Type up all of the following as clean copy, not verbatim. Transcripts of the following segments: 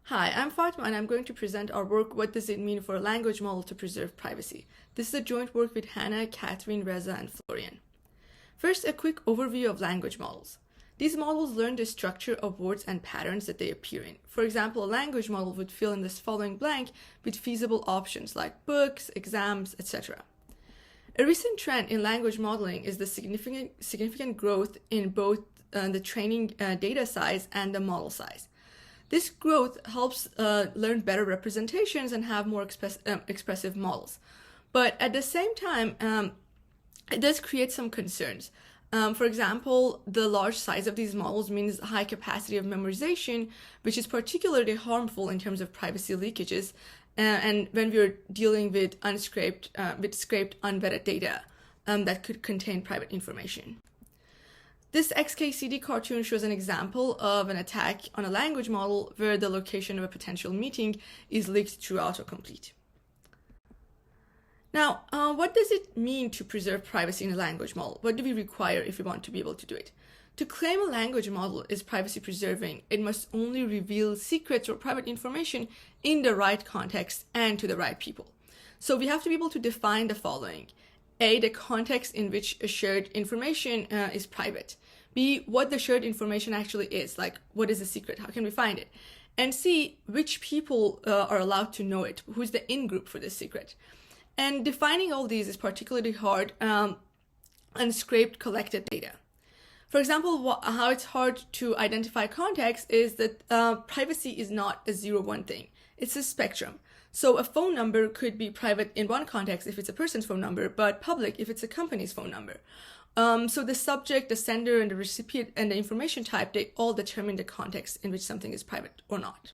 Hi, I'm Fatima and I'm going to present our work, What Does It Mean for a Language Model to Preserve Privacy? This is a joint work with Hannah, Katherine, Reza, and Florian. First, a quick overview of language models. These models learn the structure of words and patterns that they appear in. For example, a language model would fill in this following blank with feasible options like books, exams, etc. A recent trend in language modeling is the significant growth in both the training data size and the model size. This growth helps learn better representations and have more expressive models. But at the same time, it does create some concerns. For example, the large size of these models means high capacity of memorization, which is particularly harmful in terms of privacy leakages, and when we're dealing with scraped, unvetted data that could contain private information. This XKCD cartoon shows an example of an attack on a language model where the location of a potential meeting is leaked through autocomplete. Now, what does it mean to preserve privacy in a language model? What do we require if we want to be able to do it? To claim a language model is privacy preserving, it must only reveal secrets or private information in the right context and to the right people. So we have to be able to define the following. A, the context in which a shared information is private. B, what the shared information actually is, like what is the secret, how can we find it? And C, which people are allowed to know it, who's the in-group for this secret. And defining all these is particularly hard on scraped collected data. For example, how it's hard to identify context is that privacy is not a 0-1 thing, it's a spectrum. So a phone number could be private in one context if it's a person's phone number, but public if it's a company's phone number. So the subject, the sender, and the recipient, and the information type, they all determine the context in which something is private or not.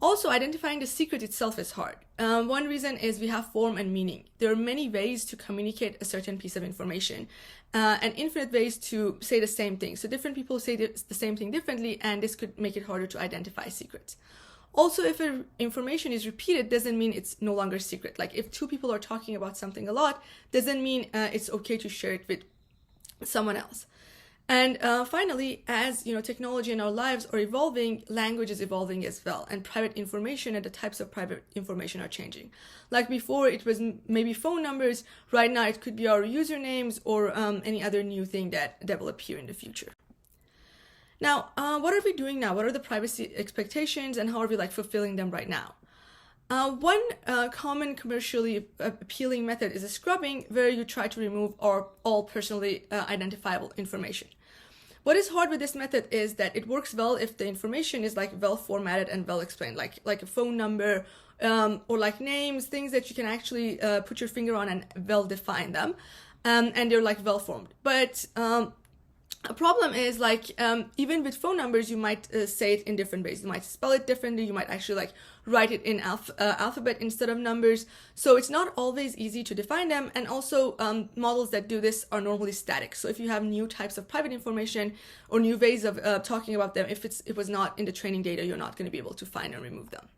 Also, identifying the secret itself is hard. One reason is we have form and meaning. There are many ways to communicate a certain piece of information and infinite ways to say the same thing. So different people say the same thing differently, and this could make it harder to identify secrets. Also, if information is repeated, doesn't mean it's no longer secret. Like if two people are talking about something a lot, doesn't mean it's okay to share it with someone else. And finally, as technology in our lives are evolving, language is evolving as well, and private information and the types of private information are changing. Like before, it was maybe phone numbers. Right now, it could be our usernames or any other new thing that will appear in the future. Now, what are we doing now? What are the privacy expectations and how are we fulfilling them right now? One common commercially appealing method is a scrubbing, where you try to remove all personally identifiable information. What is hard with this method is that it works well if the information is well formatted and well explained, like a phone number or like names, things that you can actually put your finger on and well define them, and they're well formed. But a problem is even with phone numbers, you might say it in different ways. You might spell it differently. You might actually write it in alphabet instead of numbers. So it's not always easy to define them. And also models that do this are normally static. So if you have new types of private information or new ways of talking about them, if it was not in the training data, you're not going to be able to find and remove them.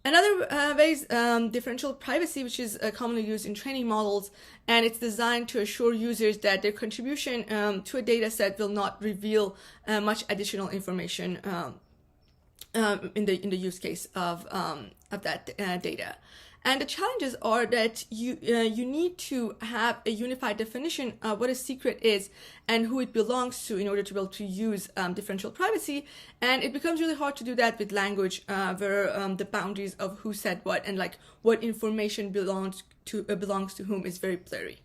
Another way is differential privacy, which is commonly used in training models, and it's designed to assure users that their contribution to a data set will not reveal much additional information in the use case of that data. And the challenges are that you need to have a unified definition of what a secret is and who it belongs to in order to be able to use differential privacy. And it becomes really hard to do that with language, where the boundaries of who said what and what information belongs to whom is very blurry.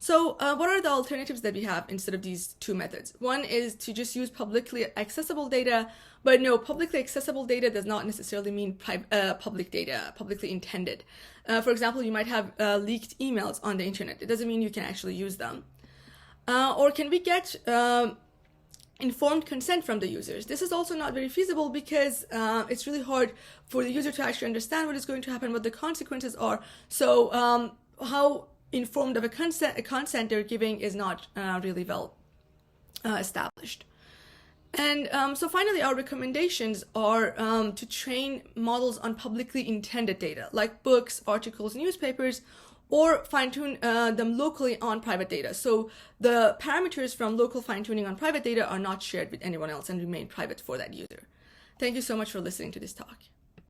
So what are the alternatives that we have instead of these two methods? One is to just use publicly accessible data, but no, publicly accessible data does not necessarily mean public data, publicly intended. For example, you might have leaked emails on the internet. It doesn't mean you can actually use them. Or can we get informed consent from the users? This is also not very feasible because it's really hard for the user to actually understand what is going to happen, what the consequences are. So how informed of a consent they're giving is not really well established. And so finally, our recommendations are to train models on publicly intended data, like books, articles, newspapers, or fine-tune them locally on private data. So the parameters from local fine-tuning on private data are not shared with anyone else and remain private for that user. Thank you so much for listening to this talk.